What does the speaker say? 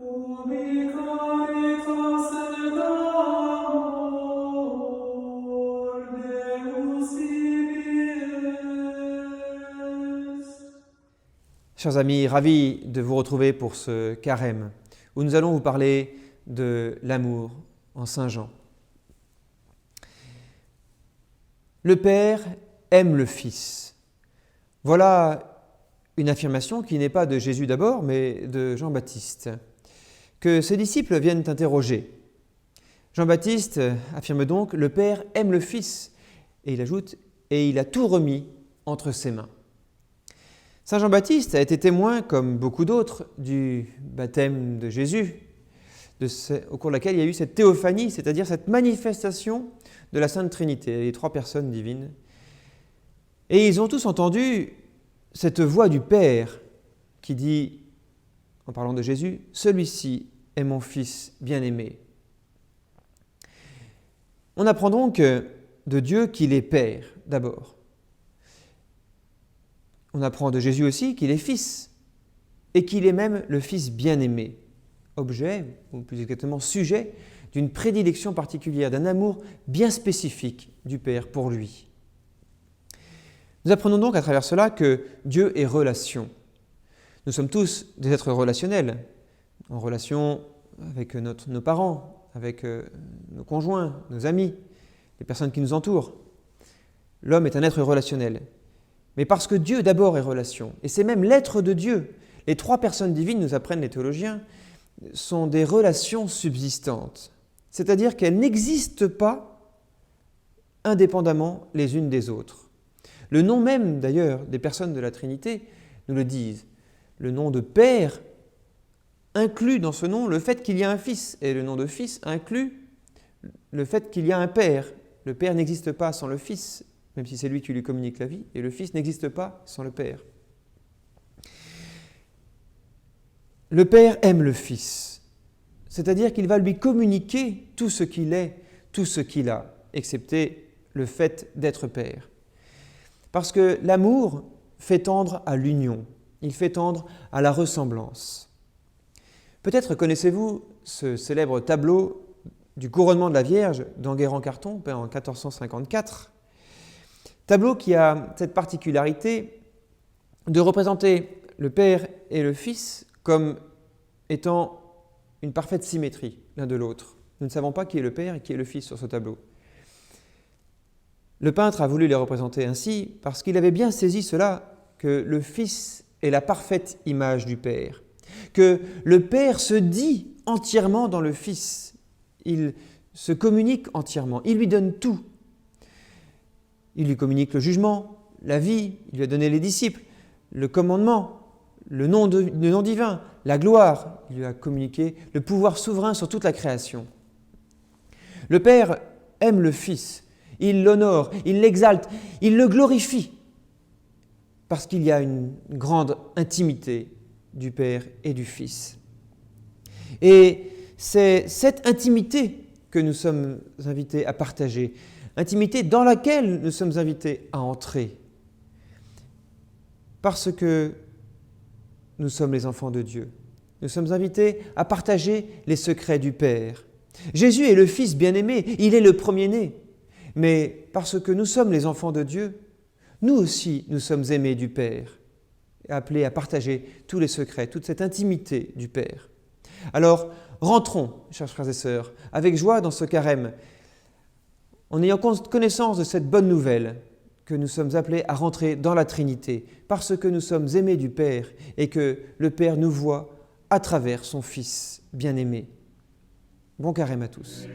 Ubi caritas et amor Deus vivies. Chers amis, ravis de vous retrouver pour ce carême où nous allons vous parler de l'amour en Saint Jean. Le Père aime le Fils. Voilà une affirmation qui n'est pas de Jésus d'abord, mais de Jean-Baptiste, que ses disciples viennent interroger. Jean-Baptiste affirme donc « Le Père aime le Fils » et il ajoute « Et il a tout remis entre ses mains ». Saint Jean-Baptiste a été témoin, comme beaucoup d'autres, du baptême de Jésus, au cours de laquelle il y a eu cette théophanie, c'est-à-dire cette manifestation de la Sainte Trinité, les trois personnes divines. Et ils ont tous entendu cette voix du Père qui dit, en parlant de Jésus, « Celui-ci est mon Fils bien-aimé ». On apprend donc de Dieu qu'il est Père, d'abord. On apprend de Jésus aussi qu'il est Fils et qu'il est même le Fils bien-aimé, objet, ou plus exactement sujet, d'une prédilection particulière, d'un amour bien spécifique du Père pour lui. Nous apprenons donc à travers cela que Dieu est relation. Nous sommes tous des êtres relationnels, en relation avec nos parents, avec nos conjoints, nos amis, les personnes qui nous entourent. L'homme est un être relationnel. Mais parce que Dieu d'abord est relation, et c'est même l'être de Dieu, les trois personnes divines, nous apprennent les théologiens, sont des relations subsistantes, c'est-à-dire qu'elles n'existent pas indépendamment les unes des autres. Le nom même d'ailleurs des personnes de la Trinité nous le disent. Le nom de Père inclut dans ce nom le fait qu'il y a un Fils, et le nom de Fils inclut le fait qu'il y a un Père. Le Père n'existe pas sans le Fils, même si c'est lui qui lui communique la vie, et le Fils n'existe pas sans le Père. Le Père aime le Fils, c'est-à-dire qu'il va lui communiquer tout ce qu'il est, tout ce qu'il a, excepté le fait d'être Père. Parce que l'amour fait tendre à l'union, il fait tendre à la ressemblance. Peut-être connaissez-vous ce célèbre tableau du couronnement de la Vierge d'Enguerrand-Carton, peint en 1454, tableau qui a cette particularité de représenter le Père et le Fils comme étant une parfaite symétrie l'un de l'autre. Nous ne savons pas qui est le Père et qui est le Fils sur ce tableau. Le peintre a voulu les représenter ainsi parce qu'il avait bien saisi cela, que le Fils est la parfaite image du Père, que le Père se dit entièrement dans le Fils, il se communique entièrement, il lui donne tout. Il lui communique le jugement, la vie, il lui a donné les disciples, le commandement, le nom divin, la gloire, il lui a communiqué le pouvoir souverain sur toute la création. Le Père aime le Fils, il l'honore, il l'exalte, il le glorifie, parce qu'il y a une grande intimité du Père et du Fils. Et c'est cette intimité que nous sommes invités à partager, intimité dans laquelle nous sommes invités à entrer, parce que nous sommes les enfants de Dieu. Nous sommes invités à partager les secrets du Père. Jésus est le Fils bien-aimé, il est le premier-né. Mais parce que nous sommes les enfants de Dieu, nous aussi, nous sommes aimés du Père, appelés à partager tous les secrets, toute cette intimité du Père. Alors, rentrons, chers frères et sœurs, avec joie dans ce carême, en ayant connaissance de cette bonne nouvelle que nous sommes appelés à rentrer dans la Trinité, parce que nous sommes aimés du Père et que le Père nous voit à travers son Fils bien-aimé. Bon carême à tous.